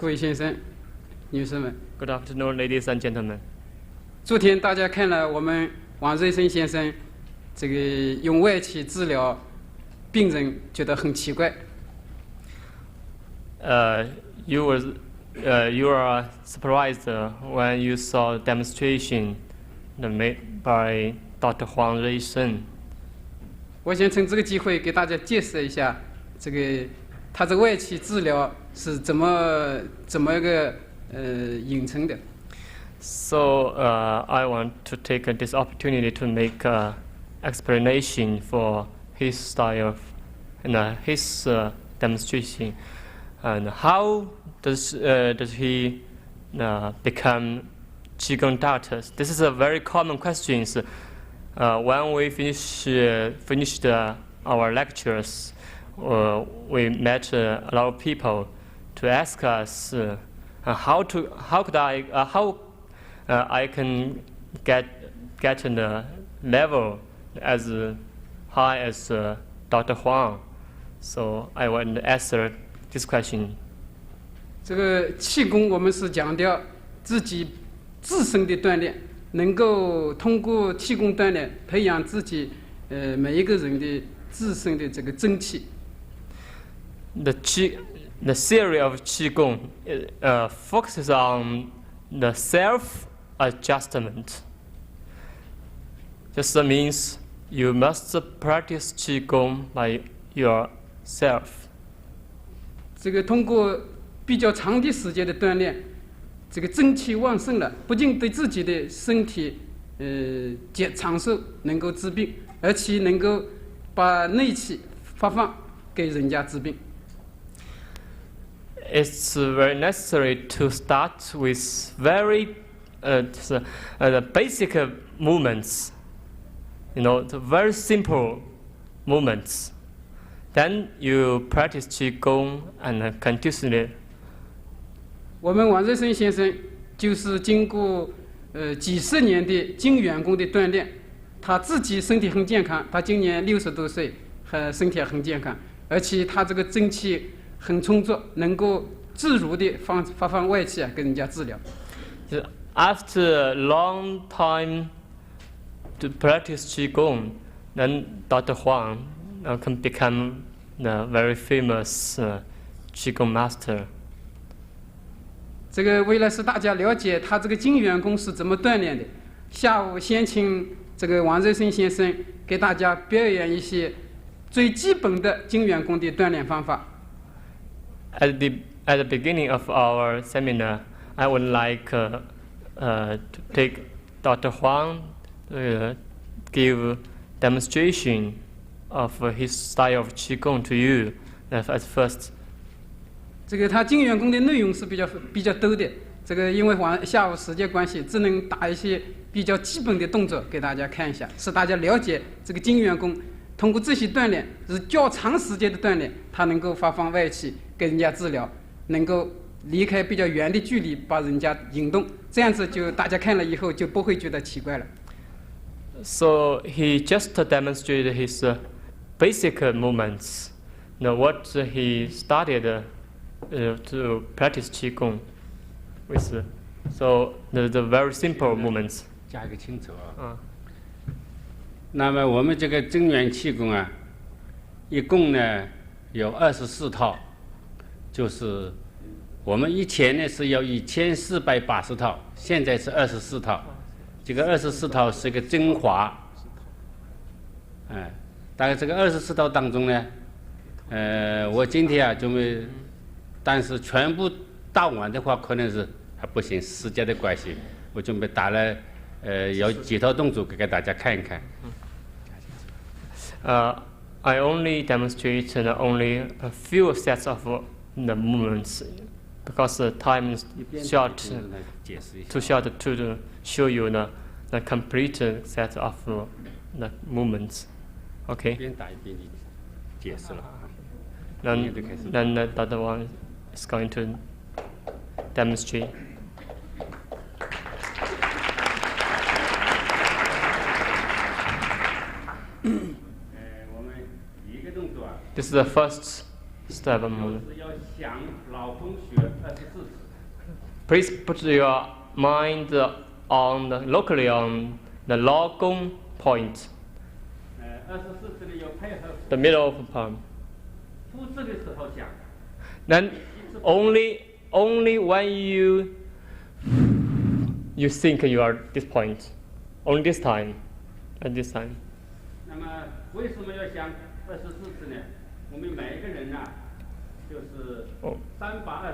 各位先生、女士们 Good afternoon, ladies and gentlemen. 昨天大家看了我们王瑞生先生这个用外气治疗病人，觉得很奇怪。You are surprised when you saw a demonstration made by Dr. Huang Reishen. 我想趁这个机会给大家介绍一下，这个他这外气治疗是怎么一个形成的。So I want to take this opportunity to make an explanation for his style and his demonstration, and how does he become Qigong doctor? This is a very common question. When we finished our lectures, we met a lot of people to ask us how I can get in the level as high as Dr. Huang. So I want to answer this question. 这个气功我们是强调自己自身的锻炼，能够通过气功锻炼培养自己每一个人的自身的这个真气。The theory of Qigong focuses on the self-adjustment. This means you must practice Qigong by yourself. 这个通过比较长的时间的锻炼，这个真气旺盛了，不仅对自己的身体长寿能够治病，而且能够把内气发放给人家治病。It's very necessary to start with very the basic movements, the very simple movements. Then you practice Qigong and continuously. 我们王瑞生先生就是经过几十年的精元功的锻炼，他自己身体很健康，他今年60多岁，身体很健康，而且他这个真气很充足，能够自如的发放外气给人家治疗。After a long time to practice Qigong, then Dr. Huang can become the very famous Qigong master. 这个为了使大家了解他这个精元功是怎么锻炼的，下午先请这个王瑞生先生给大家表演一些最基本的精元功的锻炼方法。At the beginning of our seminar, I would like to take Dr. Huang give demonstration of his style of Qigong to you at first. 这个他精元功的内容是比较多的，这个因为下午时间关系，只能打一些比较基本的动作给大家看一下，使大家了解这个精元功通过这些锻炼是较长时间的锻炼，它能够发放外气给人家治疗，能够离开比较远的距离把人家引动，这样子就大家看了以后就不会觉得奇怪了。So he just demonstrated his basic movements, what he started to practice Qigong with. So the very simple movements. 加一个清楚啊。那么我们这个真元气功啊，一共呢有24套，就是我们以前呢是有1480套，现在是24套。这个24套是一个精华，大概这个24套当中呢，我今天啊准备，但是全部打完的话可能是还不行，时间的关系，我准备打了有几套动作给大家看一看。I only demonstrate only a few sets of the movements because the time is short, too short to show you the complete set of the movements. Okay. Then the other one is going to demonstrate. This is the first step of movement. 想老公穴24次。 Please put your mind locally on the Lao Gong point, 24次里有配合 the middle of the palm. 复制的时候想。 Then only when you think you are this point, only this time, at this time. 那么为什么要想24次呢？我们每一个人呢，就是3把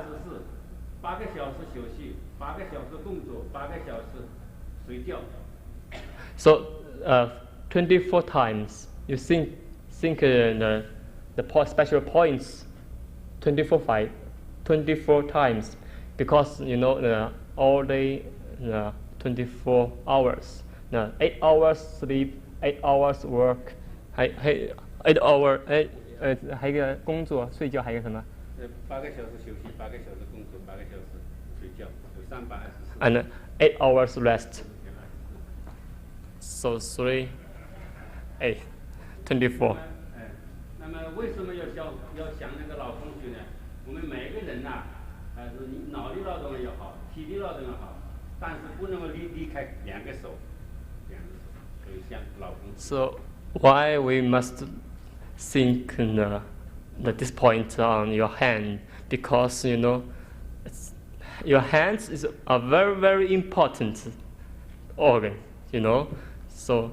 24，8个小时休息，8个小时工作，8个小时睡觉。 So 24 times you think the special points 24 times, because you know all day 24 hours, 8 hours sleep, 8 hours work, 还8 hour 还有一个工作睡觉，还有什么8个小时休息，8个小时工作，8个小时睡觉，有3把24。 and 8 hours rest. So 3, 8, 24. 那么为什么要想那个老公穴呢？我们每个人呐，是你脑力劳动也好，体力劳动也好，但是不能够离开2个手，所以想老公。 So why we must think this point on your hand? Because you know, your hands is a very very important organ. You know, so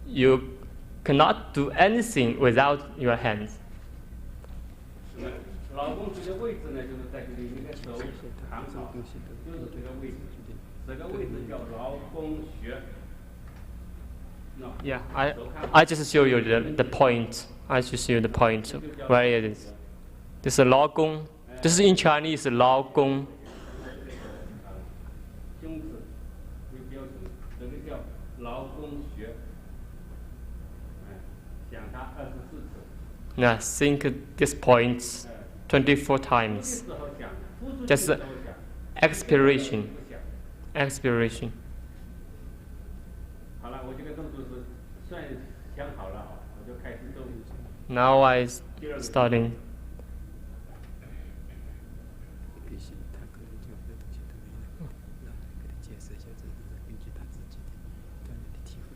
you cannot do anything without your hands. 老公穴的位置呢，就是在这里，那个手躺好，就是这个位置，这个位置叫劳宫穴。 Yeah, I just show you the point. I just show you the point where it is. This is Lao Gong. This is in Chinese Lao Gong. 胸子为标准，这个叫劳宫穴。想它24次。 Now think this point 24 times. Just expiration. Expiration. 好了，我这个动作是算想好了啊，我就开始动。 Now I starting. 必须他个人就很多东西都没有，让给他解释一下，这都是根据他自己的个人的体会。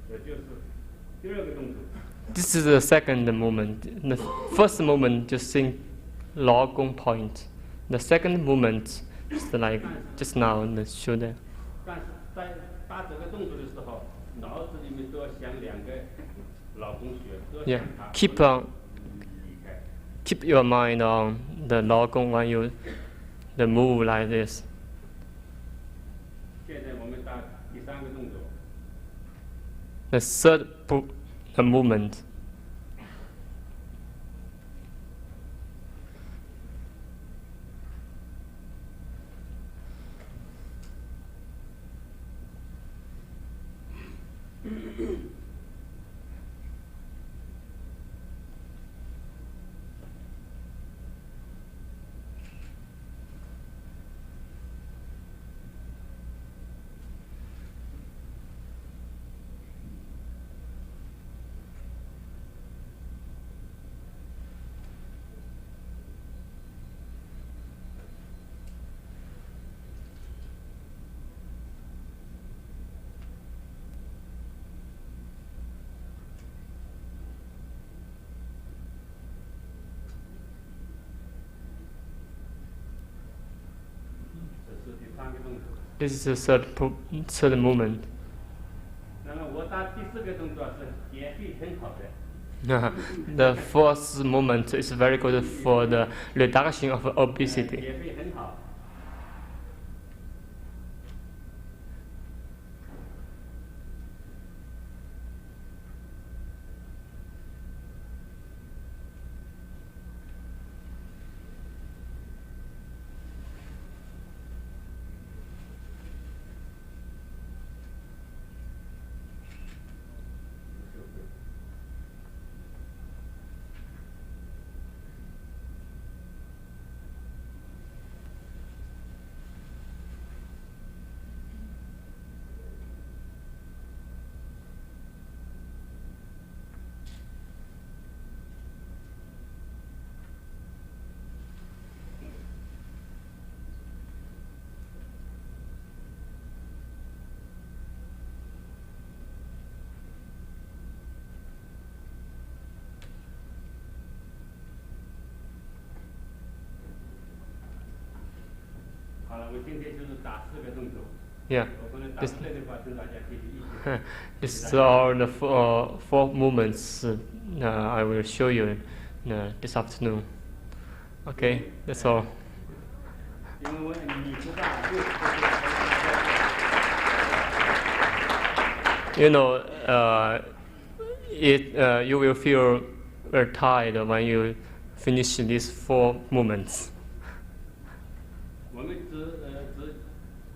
这就是第2个动作。 This is the second movement. The first movement just think Lao Gong point. The second movement is like just now the shoulder. 但是在打这个动作的时候，脑子里面都要想2个劳宫穴，都要 Yeah, 想它。 keep your mind on the Lao Gong when you the move like this. 现在我们打第3个动作。 The third movement. This is the third movement. 那么我打第4个动作是减肥很好的。The fourth movement is very good for the reduction of obesity. 减肥很好。我今天就是打4个动作。 Yeah. 我可能打不对的话，跟大家可以一起。This is all the four movements I will show you this afternoon. Okay, that's all. 因为你知道， You know, you will feel very tired when you finish these 4 movements. 我们这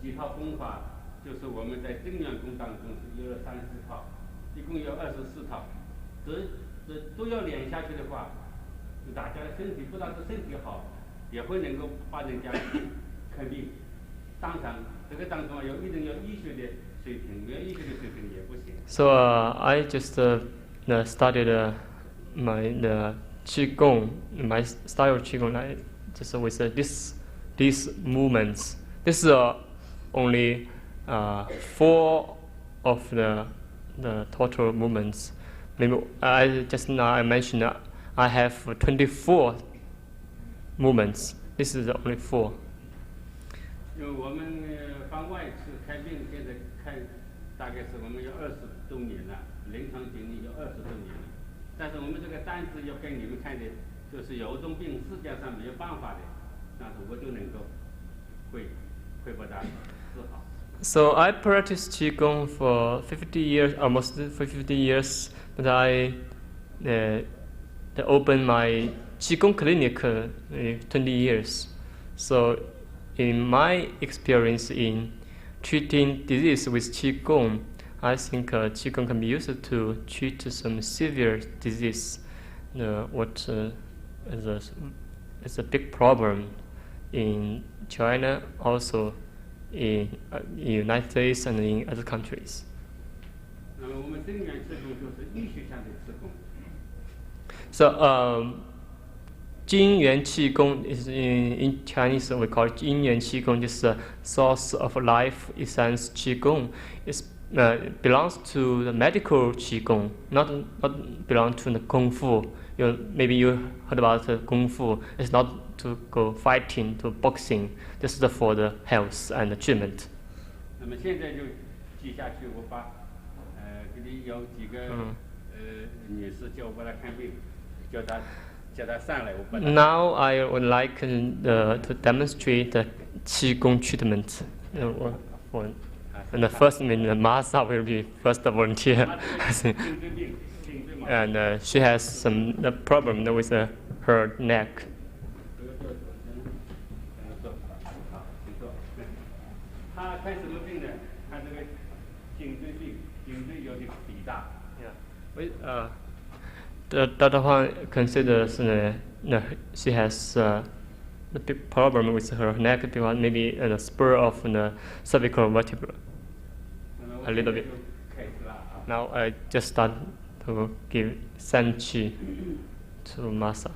几套功法，就是我们在正元功当中是有了30套，一共有24套。这都要练下去的话，大家的身体不但是身体好，也会能够把人家看病。当然，这个当中一定要医学的水平，没有医学的水平也不行。So I just started my Qigong, my style of Qigong, like just with these movements. This is only 4 of the total movements. Maybe I mentioned I have 24 movements. This is only 4. 因为我们帮外次看病，现在看大概是我们有20多年了，临床经历有20多年了。但是我们这个单子要给你们看的，就是有种病世界上没有办法的，但是我就能够会把它治好。So I practiced Qigong for 50 years, almost 50 years, but I opened my Qigong clinic 20 years. So in my experience in treating disease with Qigong, I think Qigong can be used to treat some severe disease. What is a big problem in China, also in United States and in other countries. 那么我们正元气功就是医学上的气功。So 金元气功 is in Chinese we call it 金元气功. This is a source of life essence Qigong. It belongs to the medical Qigong, not belong to the Kung Fu. Maybe you heard about Kung Fu. It's not to go fighting, to boxing. This is for the health and the treatment. 那么现在就记下去，我把这里有几个女士叫我过来看病，叫她上来，我把她。Now I would like to demonstrate the Qigong treatment. And the first Master will be first volunteer. And she has some problem with her neck. 她看什么病呢？看这个颈椎病，颈椎有点比大。Yeah. Dr. Huang considers she has a big problem with her neck because maybe a spur of the cervical vertebra. A little bit. Now I just start to give San Qi to Master.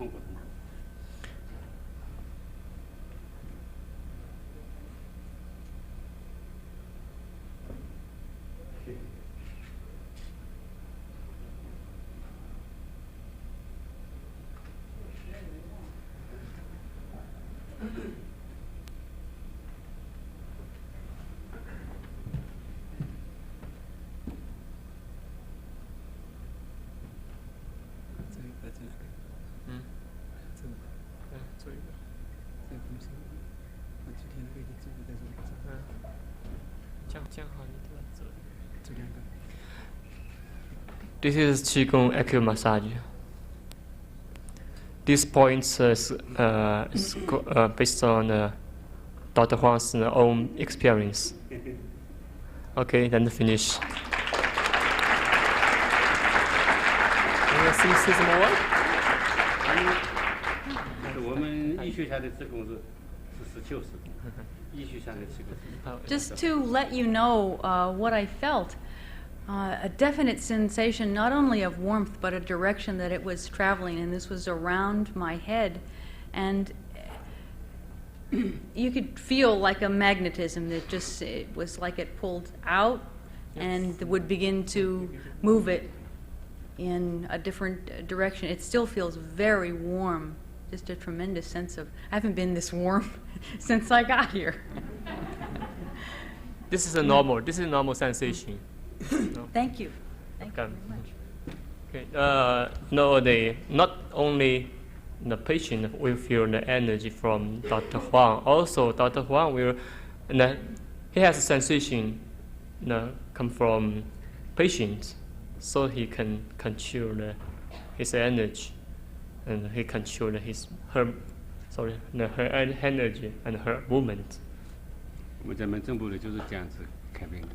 痛不痛？ This is Qigong acumassage. This point is based on Dr. Huang's own experience. Okay, then finish. Say some more? 我们医学下的气功是就是，医学下的气功。Just to let you know what I felt, a definite sensation not only of warmth but a direction that it was traveling, and this was around my head, and you could feel like a magnetism that just, it was like it pulled out and would begin to move it in a different direction. It still feels very warm, just a tremendous sense of, I haven't been this warm since I got here. This is a normal sensation. Thank you. Thank you very much. Okay. Nowadays, not only the patient will feel the energy from Dr. Huang. Also, Dr. Huang will, he has a sensation come from patient, so he can control his energy, and he control her energy and her movement. 我们咱们正部的就是这样子看病的。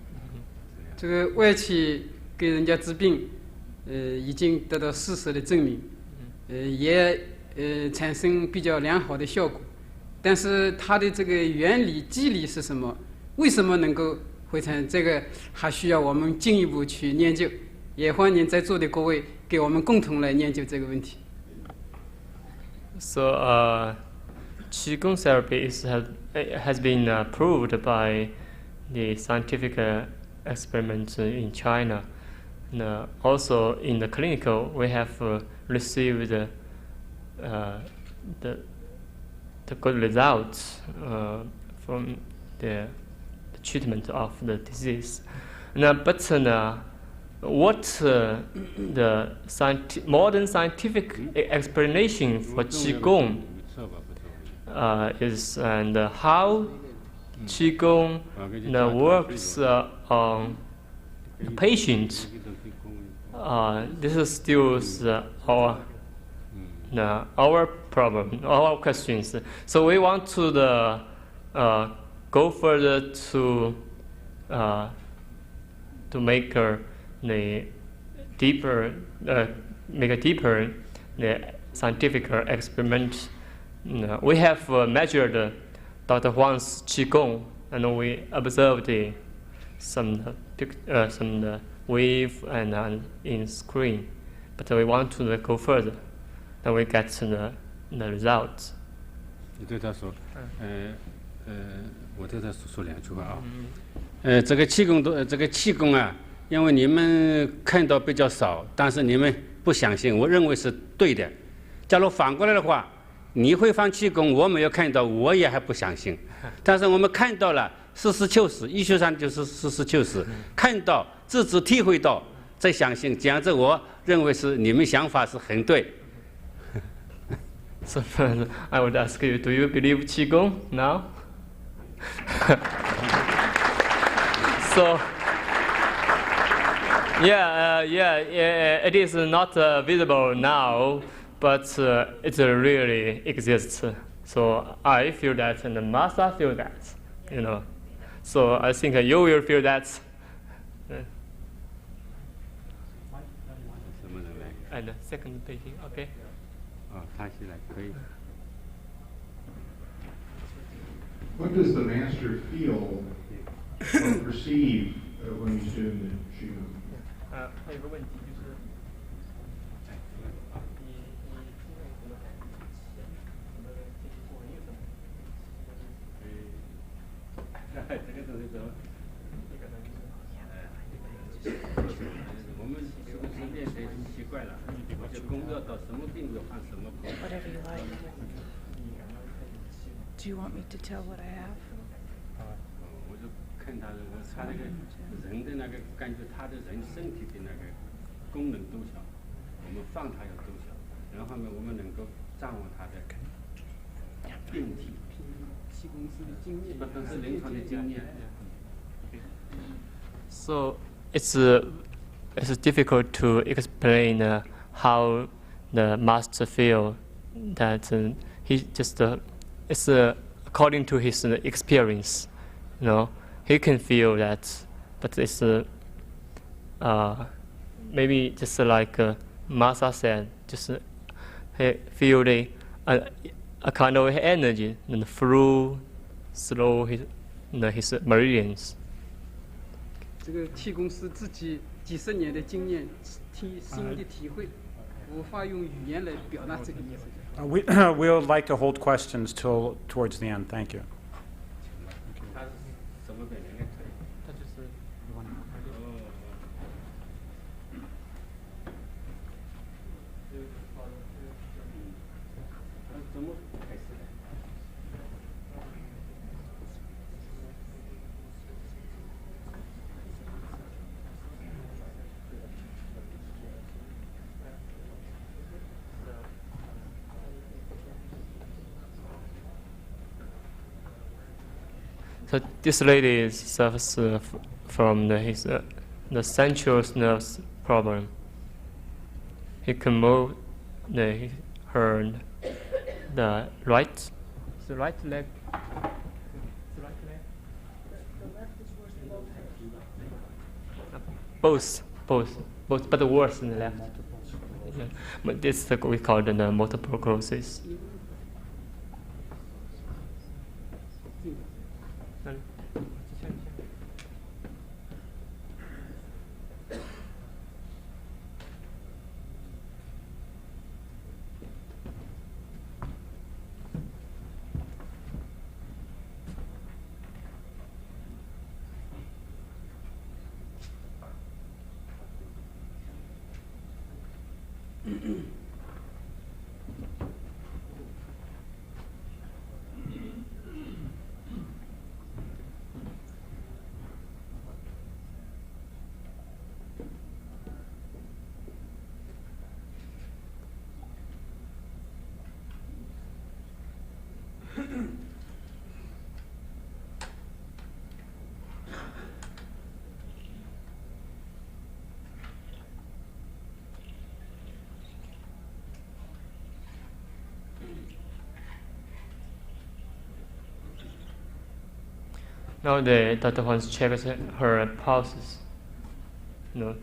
这个外气给人家治病，已经得到事实的证明，也产生比较良好的效果。但是它的这个原理机理是什么？为什么能够会产生这个？还需要我们进一步去研究。也欢迎在座的各位给我们共同来研究这个问题。So, Qigong therapy has been proved by the scientific experiments in China. And also in the clinical, we have received the good results from the treatment of the disease. But what the modern scientific explanation for Qigong is, and how Qigong works on the patient, this is still our problem, our questions. So we want to go further to make make a deeper scientific experiment. We have measured Dr. Huang's Qigong, and we observed some wave and in screen. But we want to go further, and we get the results. 你对他说，我对他说两句话啊。这个气功啊，因为你们看到比较少，但是你们不相信，我认为是对的。假如反过来的话，你会放气功，我没有看到，我也还不相信。但是我们看到了，实事求是，医学上就是实事求是，看到自己体会到，再相信。这样子，我认为是你们想法是很对。So I would ask you, do you believe Qigong now? So it is not visible now, but it really exists. So I feel that, and the Master feel that, So I think you will feel that. And second patient, okay. 他现在可以。 What does the master feel or perceive when he's doing the Qigong? 还有个问题就是，这个东西怎么？我们是练习习惯了，我就工作到什么病就换什么工。 Whatever you like. Do you want me to tell what I have? 我就看他那个人的那个感觉，他的人身体的那个功能多小，我们放他有多小，然后呢，我们能够掌握他的病体。气功师的经验，不都是临床的经验。So it's difficult to explain how the master feel that he just it's according to his experience, you know. He can feel that, but it's maybe just like Masa said, just he feel a kind of energy and through his meridians. 这个气功是自己几十年的经验、心的体会，无法用语言来表达这个意思。We'll like to hold questions towards the end. Thank you. 他是什么本领的？他就是怎么开始的？ So this lady suffers from the central nerves problem. He can move the right leg. Both, but worse in the left. Yeah. But this we call the multiple sclerosis. Now the doctor wants to check her pulses. No.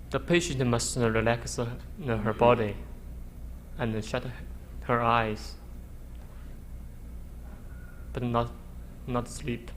The patient must relax her body and shut her eyes, but not sleep.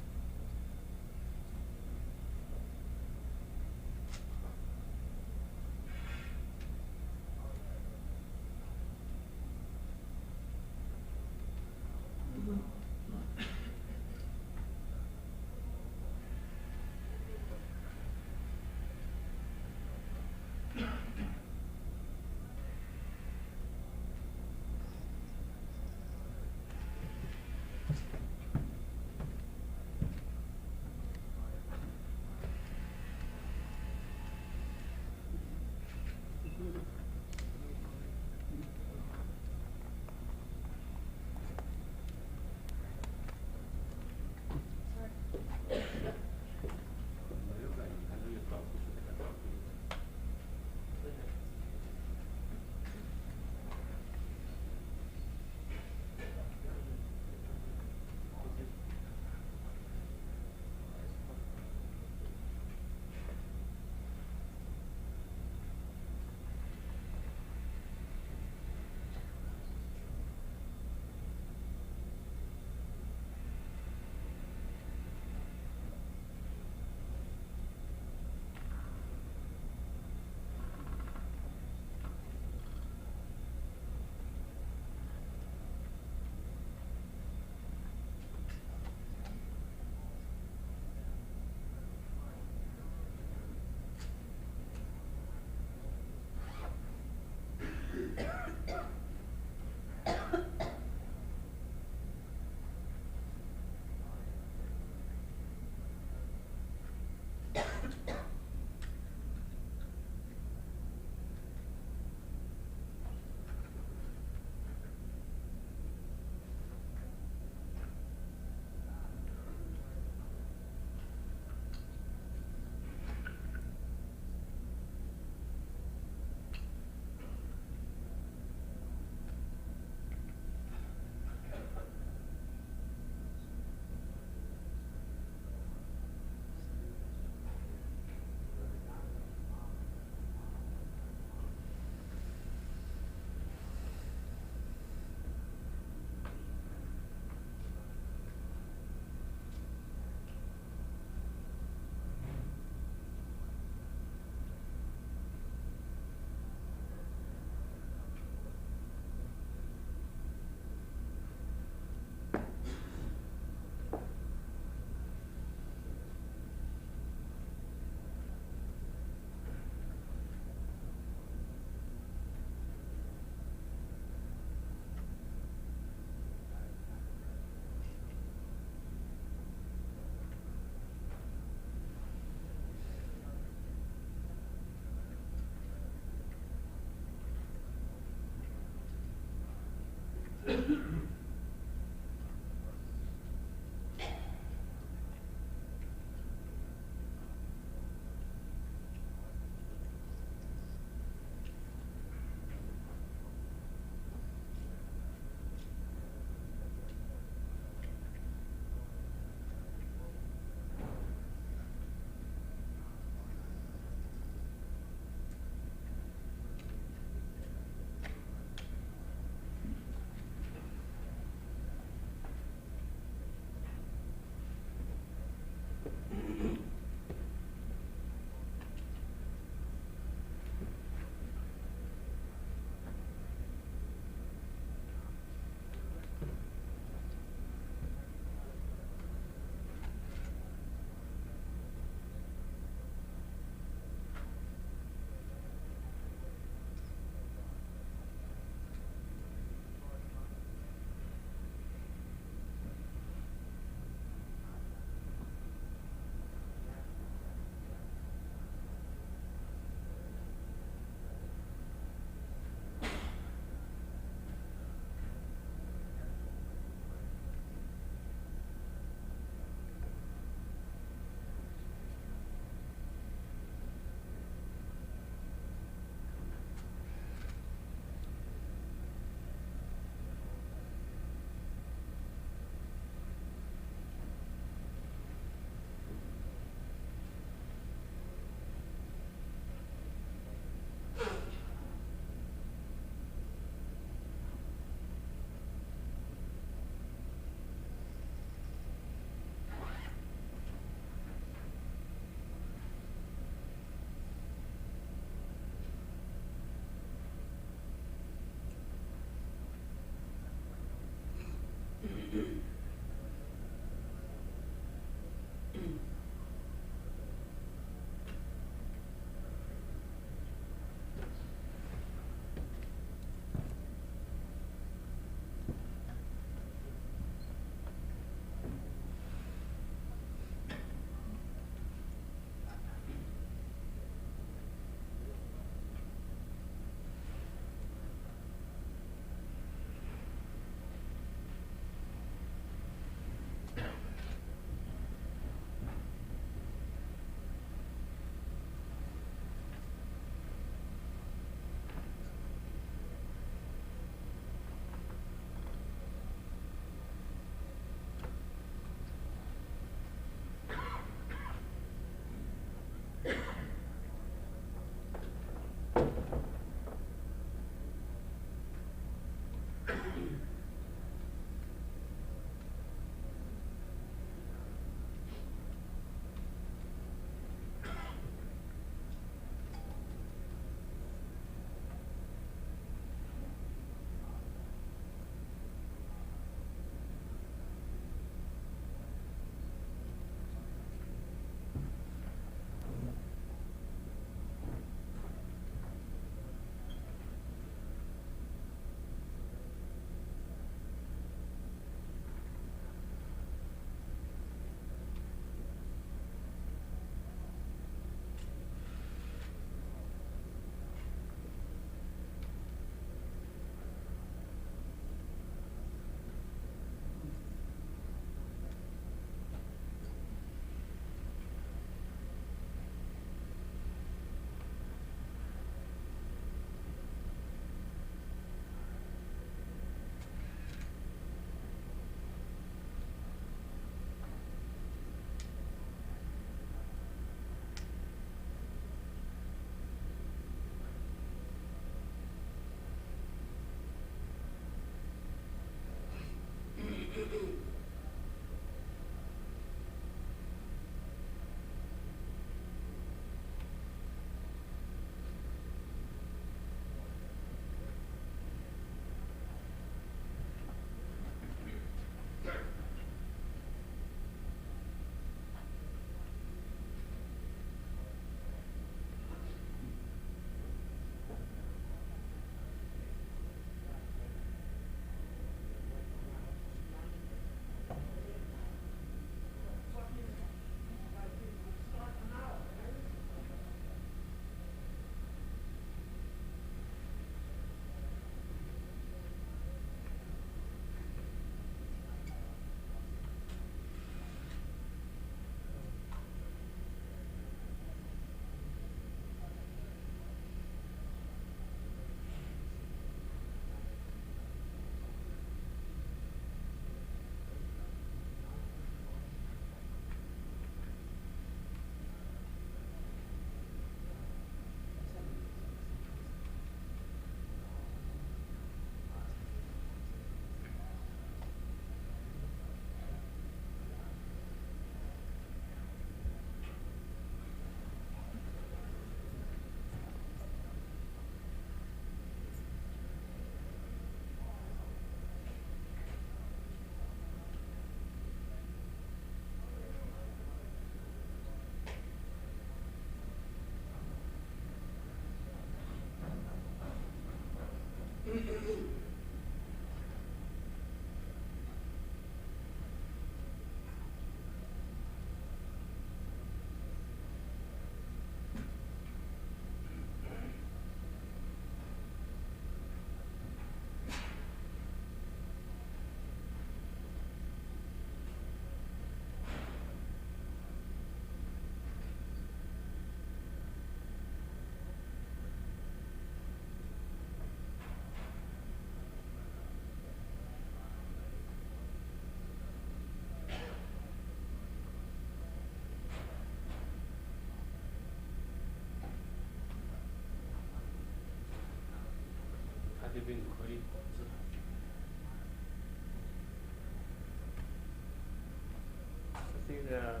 think the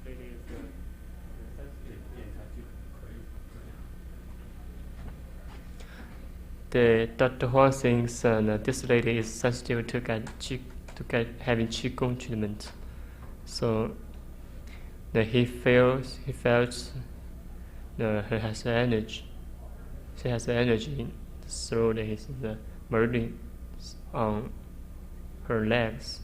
lady is the Dr. Huang thinks this lady is sensitive to get having Qigong treatment. So he felt her has energy. She has energy through the burden on her legs.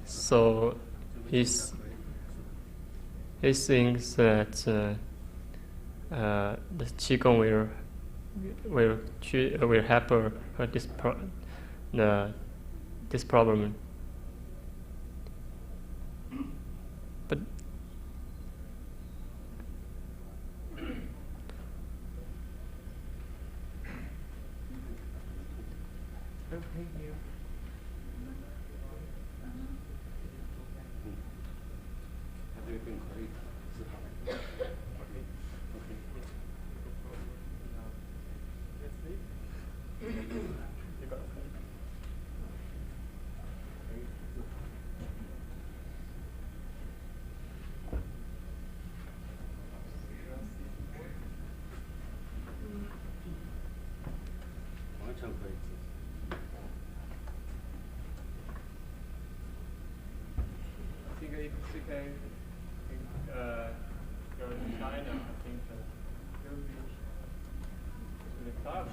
So he thinks that the Qigong will help her this problem. But if she can go to China, I think it will be in the club.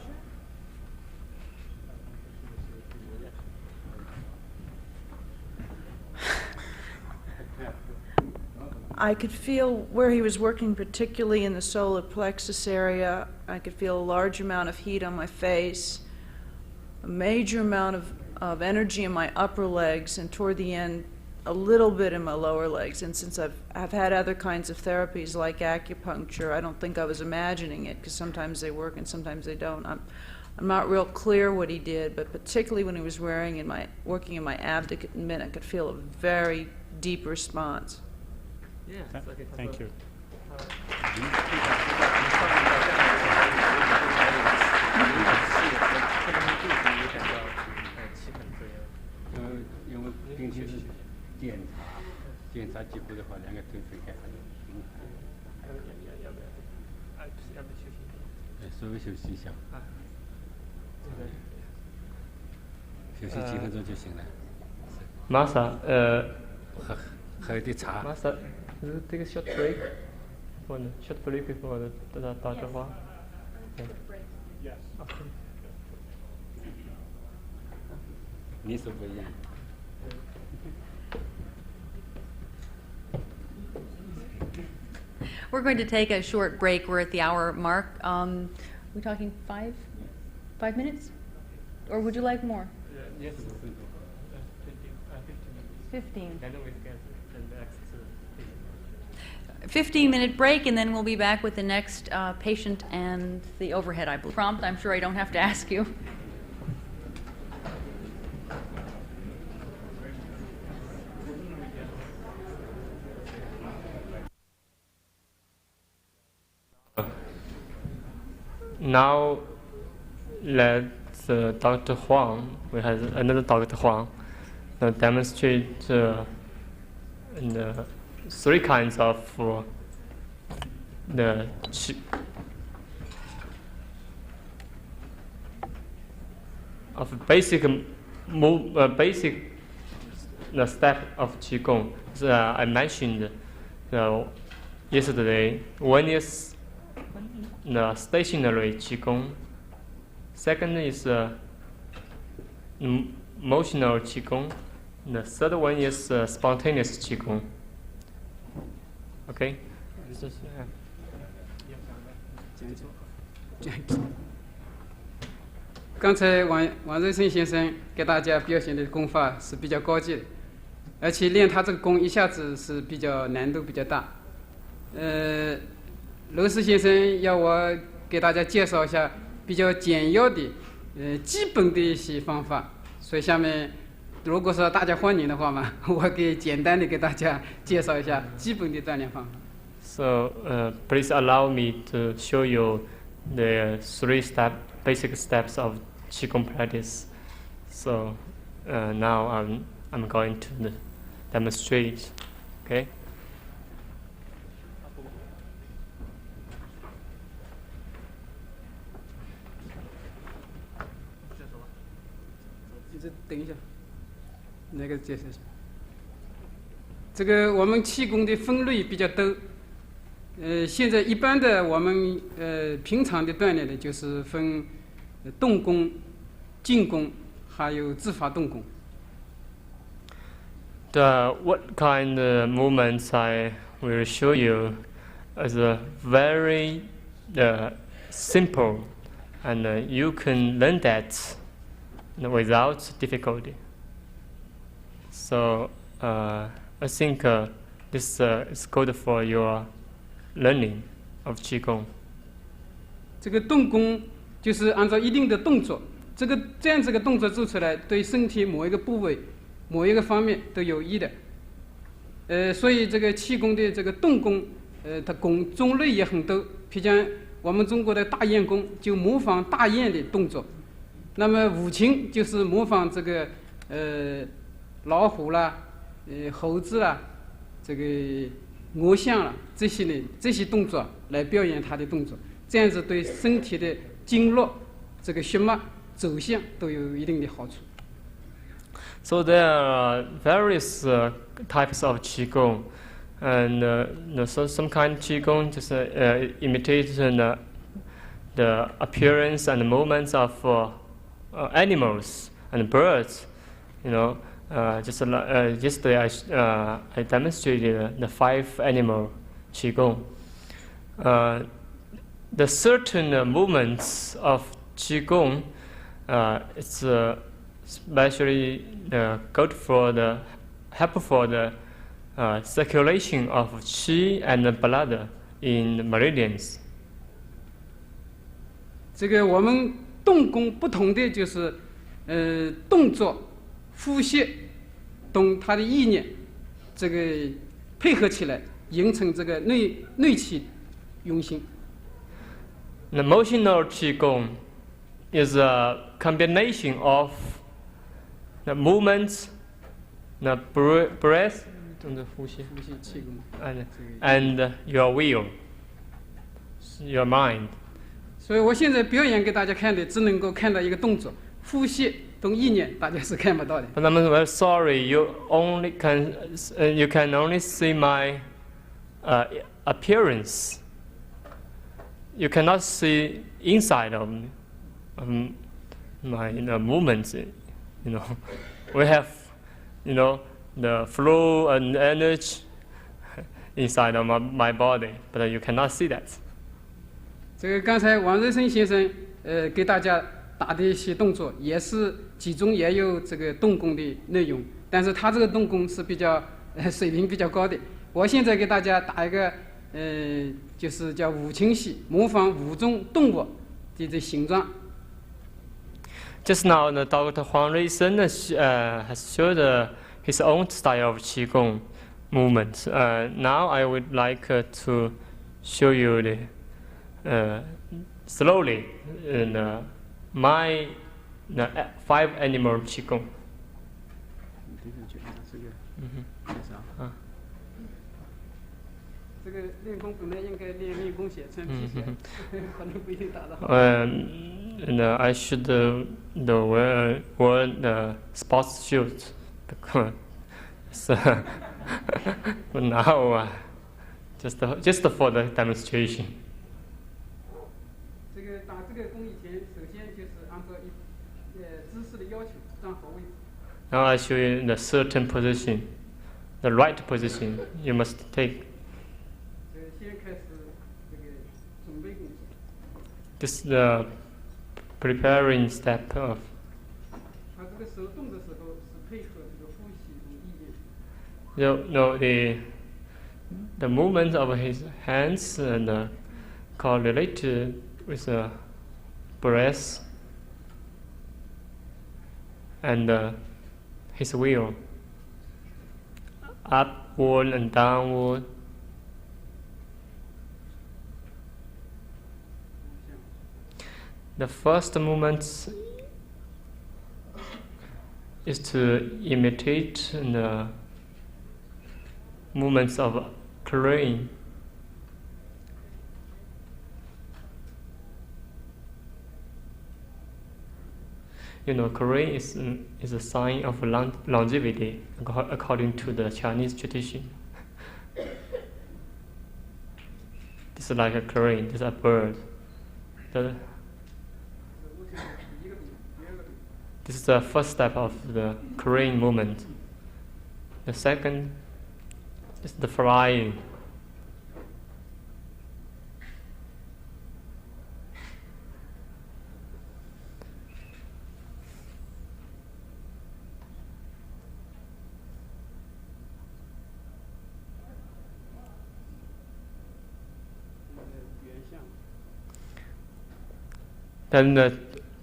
I could feel where he was working, particularly in the solar plexus area. I could feel a large amount of heat on my face, a major amount of energy in my upper legs, and toward the end, a little bit in my lower legs. And since I've had other kinds of therapies like acupuncture, I don't think I was imagining it, because sometimes they work and sometimes they don't. I'm not real clear what he did, but particularly when he was working in my abdomen, I could feel a very deep response. Yeah, okay. Thank you. 因为定期检查几步的话，两个腿分开。稍微休息一下。休息几分钟就行了。Master, 喝一点茶。Master, take a short break before the Dr. Huang. Yes. Okay. 你是不一样。We're going to take a short break. We're at the hour mark. We're talking 5 minutes? Or would you like more? Yes. 15. Then we get the next 15-minute break, and then we'll be back with the next patient and the overhead, I believe. Prompt, I'm sure I don't have to ask you. Now, let Dr. Huang, we have another Dr. Huang, demonstrate the 3 kinds of the basic the step of Qigong. I mentioned yesterday. One is the stationary Qigong. Second is motional Qigong. The third one is spontaneous Qigong. Okay? 刚才王瑞生先生给大家表现的功法是比较高级的，而且练他这个功一下子是比较难度比较大。罗斯先生要我给大家介绍一下比较简要的基本的一些方法，所以下面如果说大家欢迎的话嘛，我简单的给大家介绍一下基本的锻炼方法。So please allow me to show you the 3 basic steps of Qigong practice. So now I'm going to demonstrate. Okay. 等一下，那个介绍一下。这个我们气功的分类比较多，现在一般的我们平常的锻炼的就是分动功、静功，还有自发动功。What kind of movements I will show you is very simple, and you can learn that without difficulty. So I think this is good for your learning of Qigong. 这个动功就是按照一定的动作，这样子个动作做出来，对身体某一个部位、某一个方面都有益的。所以这个气功的这个动功，它功种类也很多。譬如讲我们中国的大雁功，就模仿大雁的动作。那么五禽就是模仿这个老虎啦、猴子啦、这个鹅象啦这些动作来表演它的动作，这样子对身体的经络、这个血脉走向都有一定的好处。So there are various types of Qigong, and so some kind of Qigong just imitates the appearance and the movements of animals and birds. Yesterday I demonstrated the 5 animal Qigong. The certain movements of Qigong, it's especially good for helpful for the circulation of qi and blood in meridians. 这个我们动功不同的就是，动作、呼吸、动它的意念，这个配合起来，形成这个内气涌行。The motional Qigong is a combination of the movements, the breath, and your will, your mind. 所以我现在表演给大家看的，只能够看到一个动作，呼吸动意念，大家是看不到的。But I'm very sorry, you can only see my appearance. You cannot see inside of my movements. We have, the flow and energy inside of my body, but you cannot see that. 这个刚才王瑞生先生给大家打的一些动作，也是其中也有这个动功的内容，但是他这个动功是比较水平比较高的。我现在给大家打一个就是叫五禽戏，模仿5种动物的这形状。Just now, Dr. Huang has showed his own style of Qigong movement. Now I would like to show you slowly my 5 animal Qigong. 这个练功本来应该练练功鞋、穿皮鞋，可能不一定打得好。And I should wear the sports shoes, because but now just for the demonstration. 这个打这个功以前，首先就是按照姿势的要求站好位置。Now I show you the certain position, the right position you must take. 先开始这个准备工作。This is the preparing step of. 他这个手动的时候是配合这个呼吸和意念。The movement of his hands and correlated with the breath and his will, upward and downward. The first movement is to imitate the movements of crane. You know, crane is a sign of longevity according to the Chinese tradition. This is like a crane, this is a bird. This is the first step of the crane movement. The second is the flying. Then the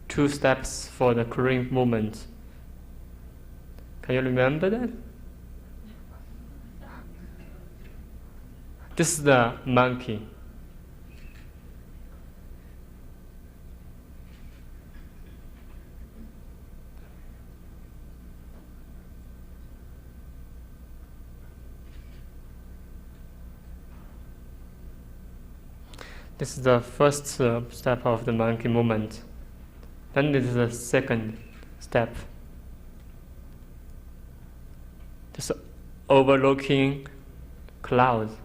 2 steps for the crane movement. Can you remember that? This is the monkey. This is the first step of the monkey movement. Then this is the second step. This overlooking clouds.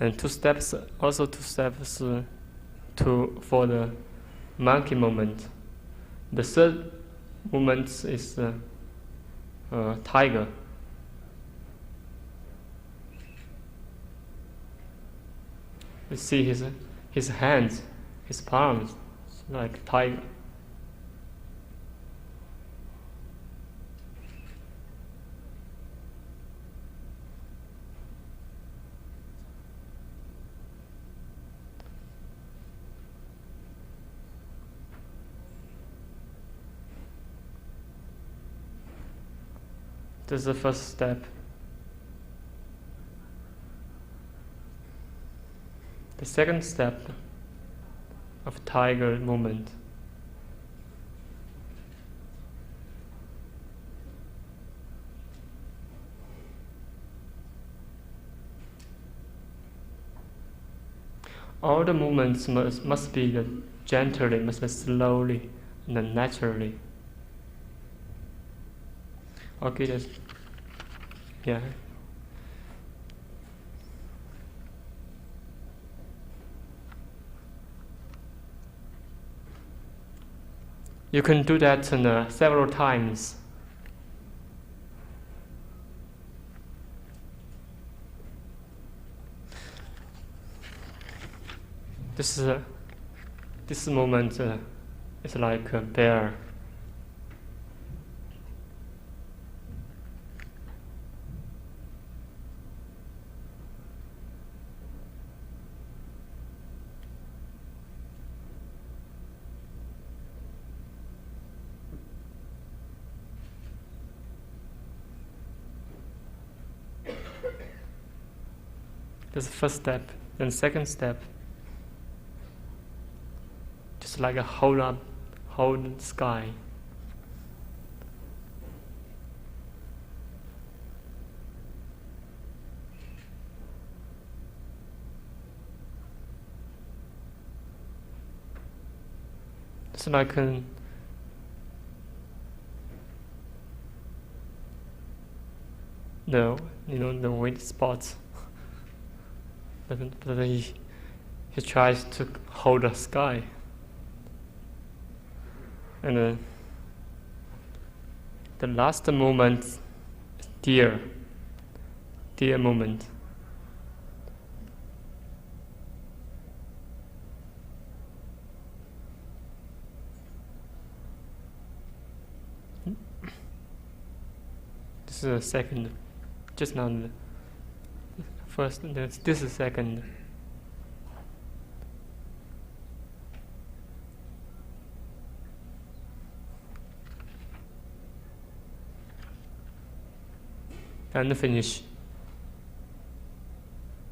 And 2 steps, also 2 steps for the monkey movement. The third movement is tiger. You see his hands, his palms, like tiger. This is the first step. The second step of tiger movement. All the movements must be gently, must be slowly and naturally. Okay, that's, yeah. You can do that several times. This moment is like a bear. That's the first step. Then second step, just like a hold the sky. It's like the white spots. But he tries to hold the sky. And the last moment is deer moment. This is the second, just now the first, this is second. and finish.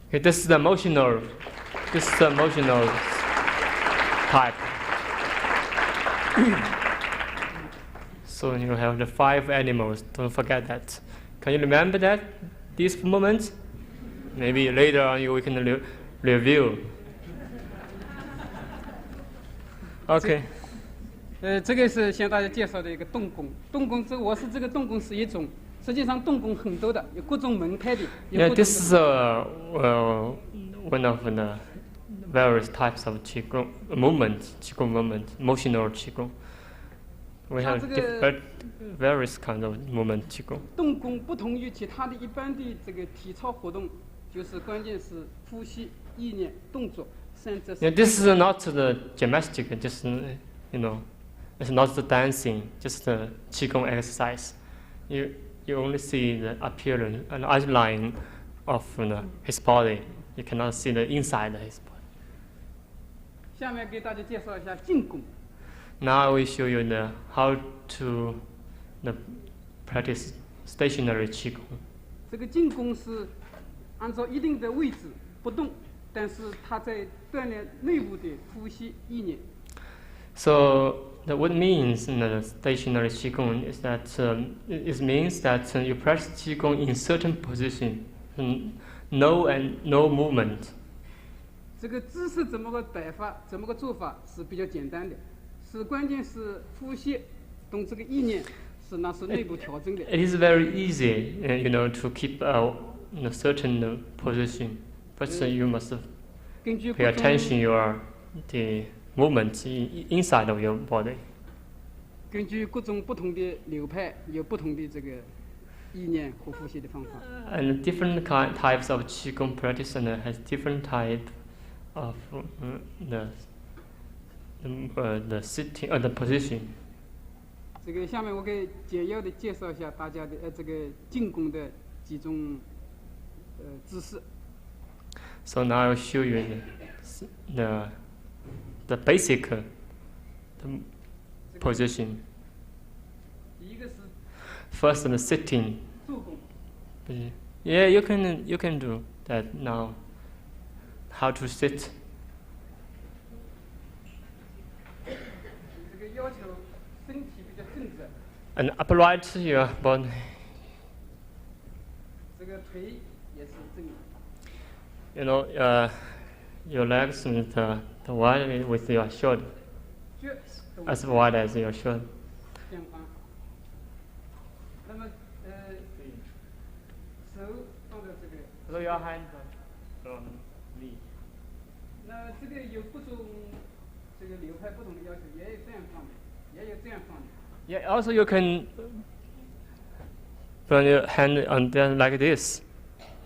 Okay, this is the emotional. This is the emotional type. So you have the 5 animals. Don't forget that. Can you remember that? These moments? Maybe later on we can review. Okay. 这个是向大家介绍的一个动功。动功我是这个动功是一种，实际上动功很多的，有各种门派的。Yeah, this is one of the various types of Qigong movement, emotional Qigong. We have various kinds of movement Qigong. 动功不同于其他的一般的这个体操活动，就是关键是呼吸、意念、动作三者。Yeah, this is not the gymnastic, just it's not the dancing, just the Qigong exercise. You only see the appearance and outline of his body. You cannot see the inside of his body. 下面给大家介绍一下静功。Now we show you how to practice stationary Qigong. 这个静功是按照一定的位置不动，但是它在锻炼内部的呼吸意念。So what means in the stationary Qigong is that it means that you practice Qigong in certain position, no movement. 这个姿势怎么个摆法，怎么个做法是比较简单的，是关键是呼吸，动这个意念是那是内部调整的。It is very easy, to keep a certain position, but you must pay attention the movement inside of your body. 根据各种不同的流派，有不同的这个意念和呼吸的方法。And different types of Qigong practice has different type of the sitting the position. 这个下面我给简要的介绍一下大家的这个静功的几种姿势。So now I'll show you the basic position. 第一个是 First, the sitting. 坐功。Yeah, you can do that now. How to sit? 这个要求身体比较正直。And upright your body. 这个腿也是正。Your legs with the wide with your shoulder, as wide as your shoulder. 相反。那么手放在这个。So your hands from knee. 那这个有各种这个流派不同的要求，也有这样放的，也有这样放的。Yeah, also you can put your hand on there like this.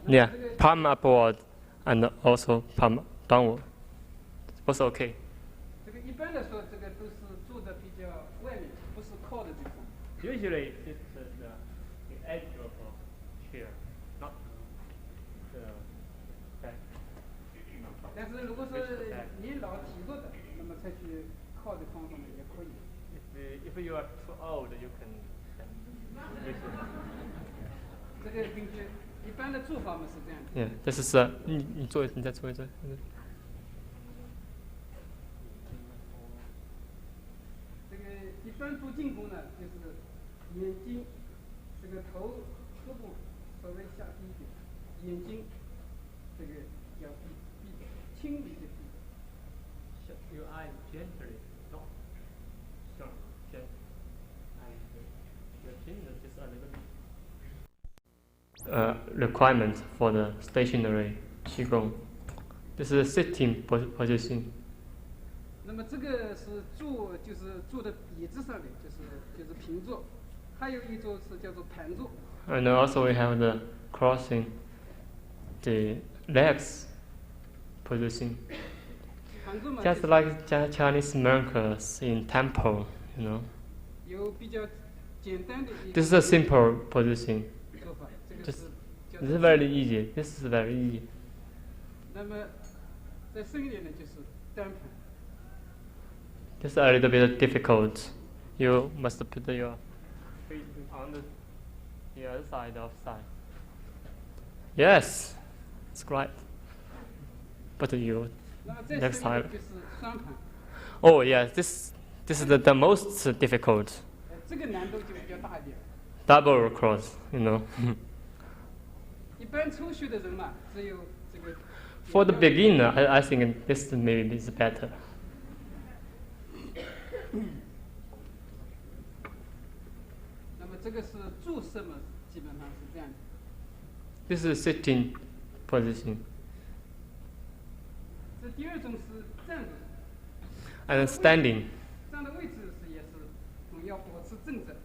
Yeah, palm upward and also palm downward. Both okay. 这个一般来说，这个都是坐的比较外面，不是靠的地方。 Usually it's the edge of a chair, not the back. 但是如果说年老体弱的，那么采取靠的方法呢也可以。If you are too old, you can. 这个根据一般的做法嘛是这样的。 Yeah, this is 你做，你再做一次。这个一般做静功呢，就是眼睛这个头部稍微下低一点，眼睛这个要闭着，轻微的闭着。 Shut your eyes gently, not shut, gently. And your chin is just a little bit. Requirement for the stationary Qigong. This is a sitting position. 那么这个是坐，就是坐在椅子上的，就是平坐。还有一种是叫做盘坐。 And also we have the crossing the legs position. 盘坐嘛， Just like Chinese monks in temple, 有比较简单的一 This is a simple position. 做法，这个 Just 是叫 this 做 is very easy. This is very easy. 那么再深一点呢，就是单盘。 This is a little bit difficult. You must put your feet on the other side of side. Yes, it's right. But you 那么这 next 下面 time. 就是双盘， Oh yeah, this is the most difficult 这个难度就比较大一点。 double cross. You know, 一般初学的人嘛，只有这个。 for the beginner, I think this maybe is better. 那么这个是注射嘛，基本上是这样的。 This is sitting position, 这第二种是站着， and standing. 站的位置是也是，要保持正着。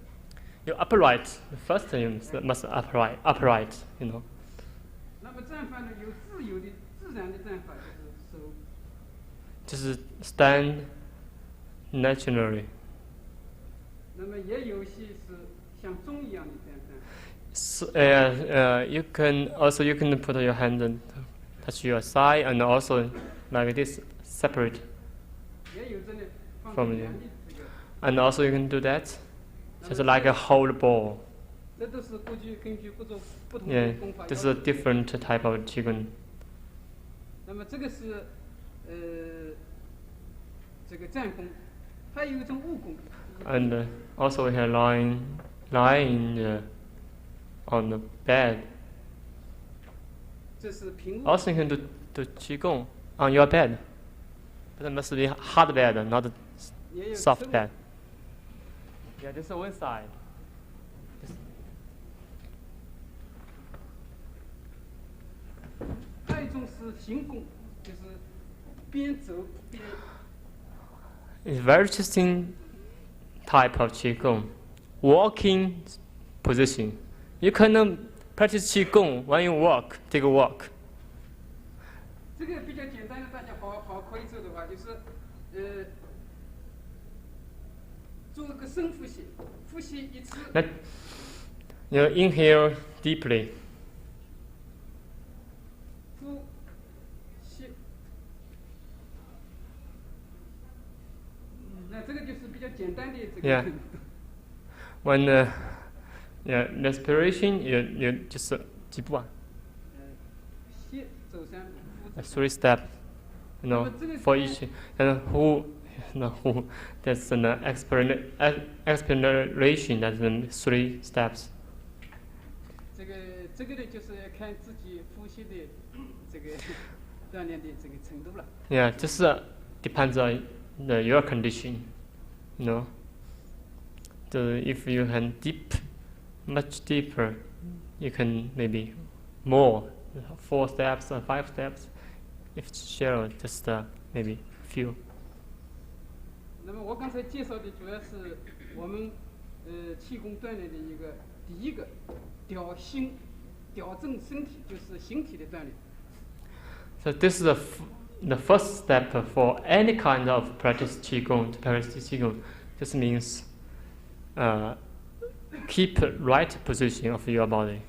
You upright. First you must upright. You know. 那么站法呢，有自由的、自然的站法，就是手。 Just stand naturally. 那么也有些是像钟一样的这样站。 So, you can put your hand and touch your side, and also like this separate, 也有真的放在 From 两的这个， and also you can do that, just like a whole ball. 这都是根据不同 Yeah, 的功法 this is 要 a 求。 different type of qigong. 那么这个是这个站功，还有一种武功。 And also we have lying on the bed. 这是平卧。 Also you can do qigong on your bed, but it must be hard bed, not 也有 soft 侧卧 bed. Yeah, this is one side. 还有一种是行功，就是边走边。 It's very interesting type of qigong. Walking position. You can practice qigong when you walk. Take a walk. 这个比较简单的，大家好可以做的话，就是做个深呼吸，呼吸一次， Let you inhale deeply. 呼吸。那这个就是比较简单的这个。 Yeah. When yeah, respiration, you just 几步啊？吸走3步，呼走 3 steps. You know, for each. And who that's an explanation. That's the 3 steps. 这个呢，就是要看自己呼吸的这个锻炼的这个程度了。 Yeah, just depends on your condition. You know. If you can much deeper, you can maybe more, 4 steps or 5 steps. If it's shallow, just maybe few. 那么我刚才介绍的主要是我们气功锻炼的第一个调整身体，就是形体的锻炼。 So this is the first step for any kind of practice qigong. To practice qigong, this means keep right position of your body.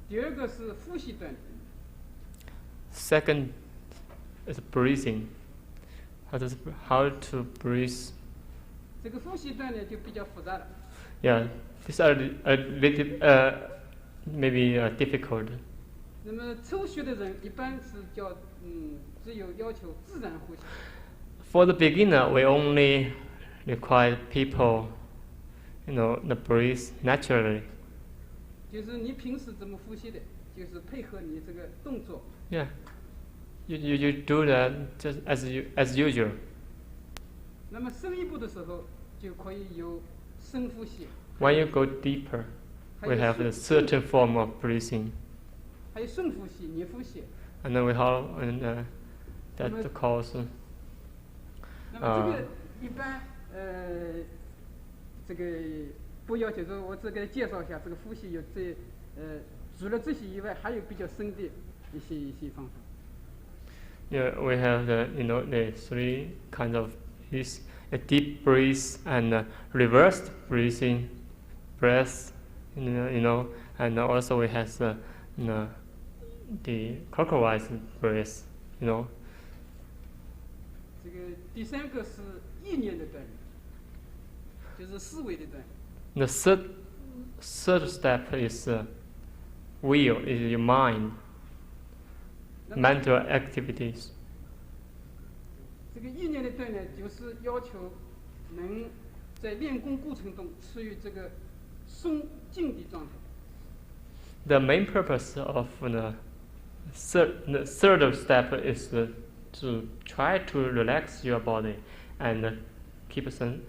第二个是呼吸锻炼。 Second is breathing. How to breathe? 这个呼吸锻炼就比较复杂了。 Yeah, these are a little maybe difficult. 那么初学的人一般是只有要求自然呼吸。 For the beginner, we only require people, to breathe naturally. 就是你平时怎么呼吸的，就是配合你这个动作。 Yeah, you do that just as usual. 那么深一步的时候，就可以有深呼吸， When you go deeper, we have a certain form of breathing, 还有顺呼吸、逆呼吸。 and then we have that calls. 那么这个一般这个不要求说，我只给介绍一下这个呼吸有除了这些以外，还有比较深的一些方法。 Yeah, we have the 3 kinds of breath: a deep breath and reversed breath, and also we have the clockwise breath, 这个第三个是意念的锻炼，就是思维的锻炼。 The third third step is will, is your mind, mental activities. 这个意念的锻炼就是要求能在练功过程中处于这个松静的状态。The main purpose of the third step is to try to relax your body and keep some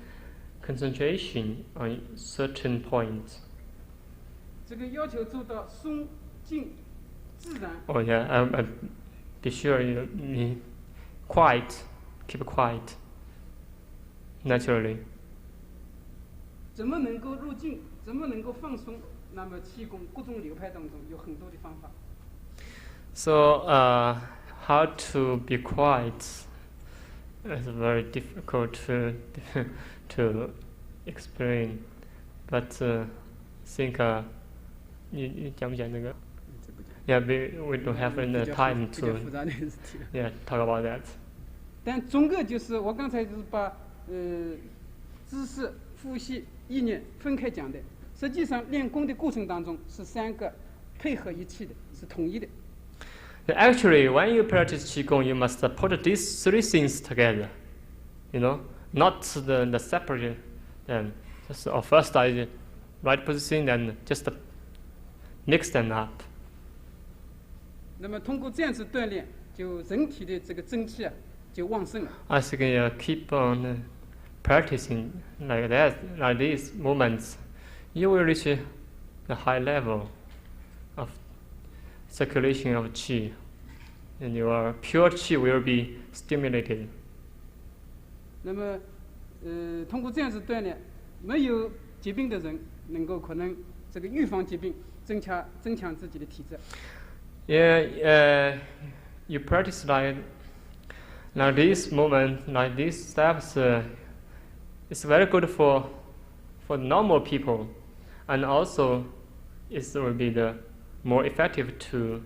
concentration on certain points. 这个要求做到松静自然。 Oh yeah, be sure you quiet, keep quiet, naturally. 怎么能够入静？怎么能够放松？那么气功各种流派当中有很多的方法。 So, how to be quiet is very difficult to explain. But think, 你讲不讲那个？ Yeah, we don't have enough time 比较 to 复杂的事体了。 yeah talk about that. 但总个就是我刚才就是把知识、呼吸、意念分开讲的。实际上练功的过程当中是三个配合一起的，是统一的。 Actually, when you practice Qigong, you must put these three things together. You know, not the separate them. Just first I right position, then just mix them up. 那么通过这样子锻炼，就人体的这个真气啊就旺盛了。 As you can keep on practicing like that, like these movements, you will reach the high level of circulation of qi, and your pure qi will be stimulated. 那么通过这样子锻炼，没有疾病的人能够可能这个预防疾病，增强自己的体质。 Yeah, you practice like this movement, like these steps. It's very good for normal people, and also it will be the more effective to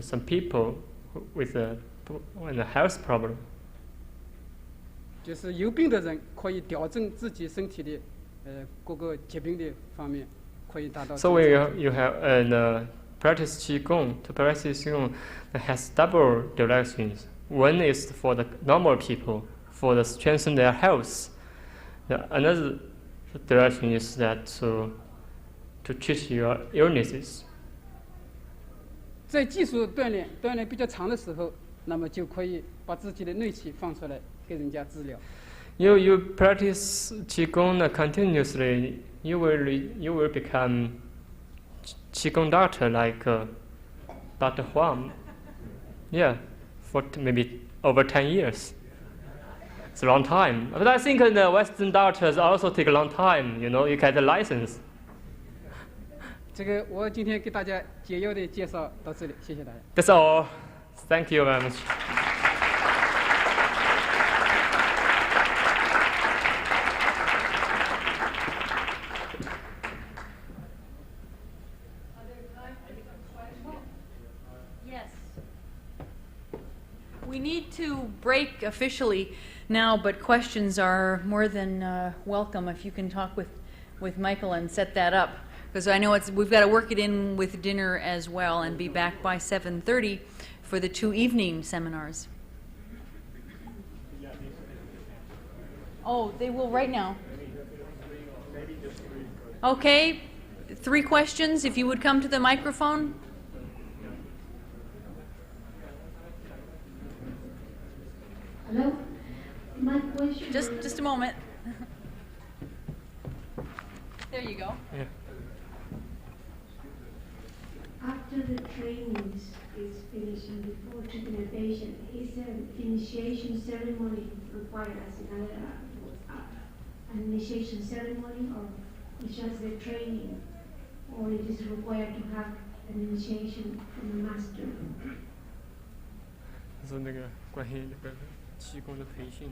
some people with a health problem. 就是有病的人可以调整自己身体的各个疾病的方面，可以达到。 So when you have practice Qigong, to practice Qigong that has double directions. One is for the normal people, for the strengthen their health. Another direction is that to treat your illnesses. 在技术锻炼比较长的时候，那么就可以把自己的内气放出来给人家治疗。 You practice Qigong continuously, you will become Qigong doctor like Dr. Huang. Yeah, for maybe over 10 years. It's a long time. But I think the Western doctors also take a long time. You know, you get a license. 这个我今天给大家简要的介绍到这里，谢谢大家。 That's all. Thank you very much. Yes. We need to break officially now, but questions are more than welcome if you can talk with Michael and set that up. Because I know we've got to work it in with dinner as well and be back by 7:30 for the 2 evening seminars. Oh, they will right now. Okay, 3 questions, if you would come to the microphone. Hello? My question... Just a moment. There you go. Yeah. After the training is finished and before treating a patient, is an initiation ceremony required as an initiation ceremony, or it's just the training, or it is required to have an initiation from a master? 说那个关于那个气功的培训，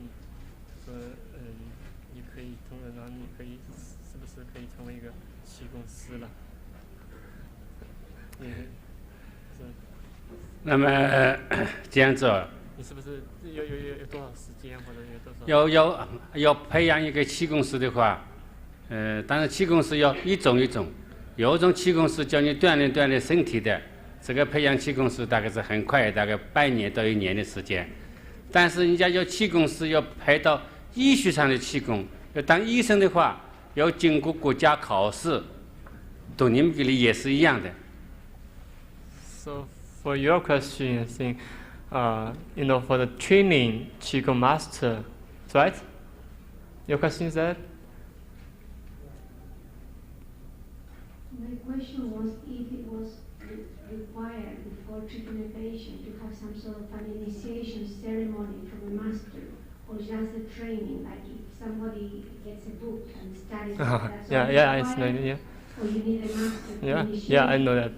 说你可以然后你可以是不是可以成为一个气功师了？那么这样子哦，你是不是有多少时间或者有多少？要培养一个气功师的话，当然气功师要一种一种，有一种气功是教你锻炼身体的，这个培养气功师大概是很快，大概半年到1年的时间。但是人家要气功师要排到医学上的气功，要当医生的话，要经过国家考试，读你们这里也是一样的。So for your question, I think, for the training Qigong master, right? Your question is that? My question was if it was required before treating a patient to have some sort of an initiation ceremony from a master, or just a training, like if somebody gets a book and studies it, that's all required? Yeah. Or you need a master to initiate? Yeah, I know that.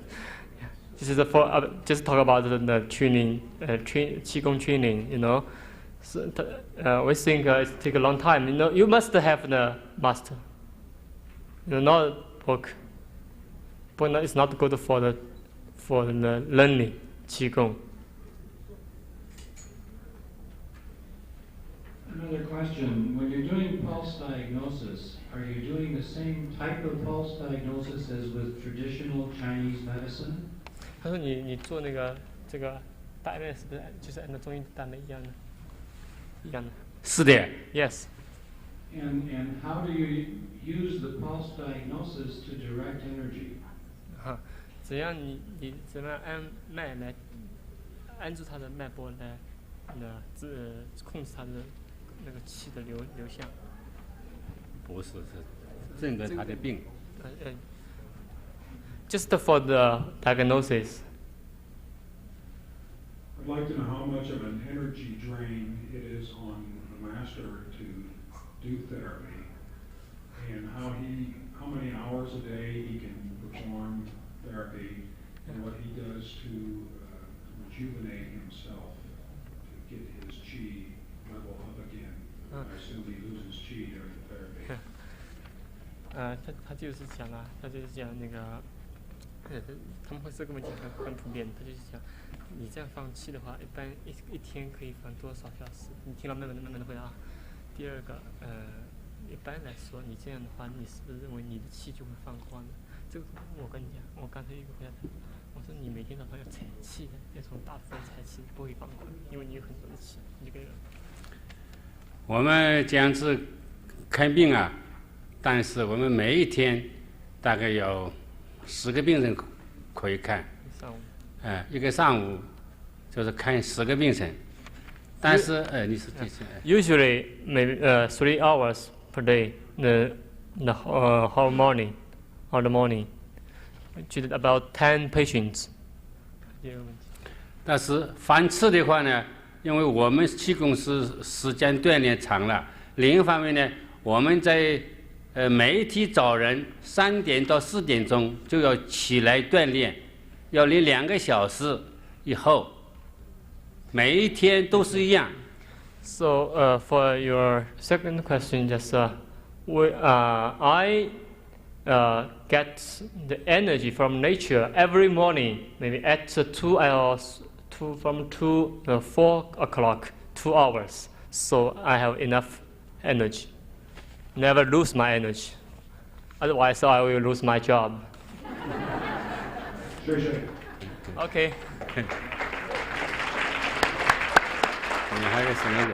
Yeah. This is just talk about the training, Qigong training, So, we think it take a long time. You must have the master. Not book. But it's not good for the learning Qigong. Another question. When you're doing pulse diagnosis, are you doing the same type of pulse diagnosis as with traditional Chinese medicine? 他说你做这个大概是就是按照中医大概一样的。是的。Yes. And how do you use the pulse diagnosis to direct energy? 怎样你怎么样按脉来按住它的脉搏来控制它的那个气的流向？不是，是诊断他的病。Just for the diagnosis. I'd like to know how much of an energy drain it is on the master to do therapy, and how many hours a day he can perform therapy, and what he does to rejuvenate himself, to get his qi level up again. I assume he loses qi during the therapy. 他就是讲啊，他就是讲那个，他们会这个问题很普遍，他就是讲，你这样放气的话，一般一天可以放多少小时？你听到慢慢的回答。第二个，一般来说，你这样的话，你是不是认为你的气就会放光呢？这个我跟你讲，我刚才有一个回答，我说你每天早上要采气的，要从大部分采气，不会放光，因为你有很多的气，你这个。我们这样子看病啊，但是我们每一天大概有10个病人可以看，一个上午就是看10个病人。但是你是Usually maybe 3 hours per day, the whole morning, all the morning, treated about 10 patients. 但是凡次的话呢，因为我们气功是时间锻炼长了，另一方面呢，我们在每一天早晨3点到4点钟就要起来锻炼，要练2个小时以后，每一天都是一样。So for your second question, just I get the energy from nature every morning, maybe at 2 hours, from 2 to 4 o'clock, 2 hours. So I have enough energy. Never lose my energy. Otherwise, I will lose my job. Okay. 你还有什么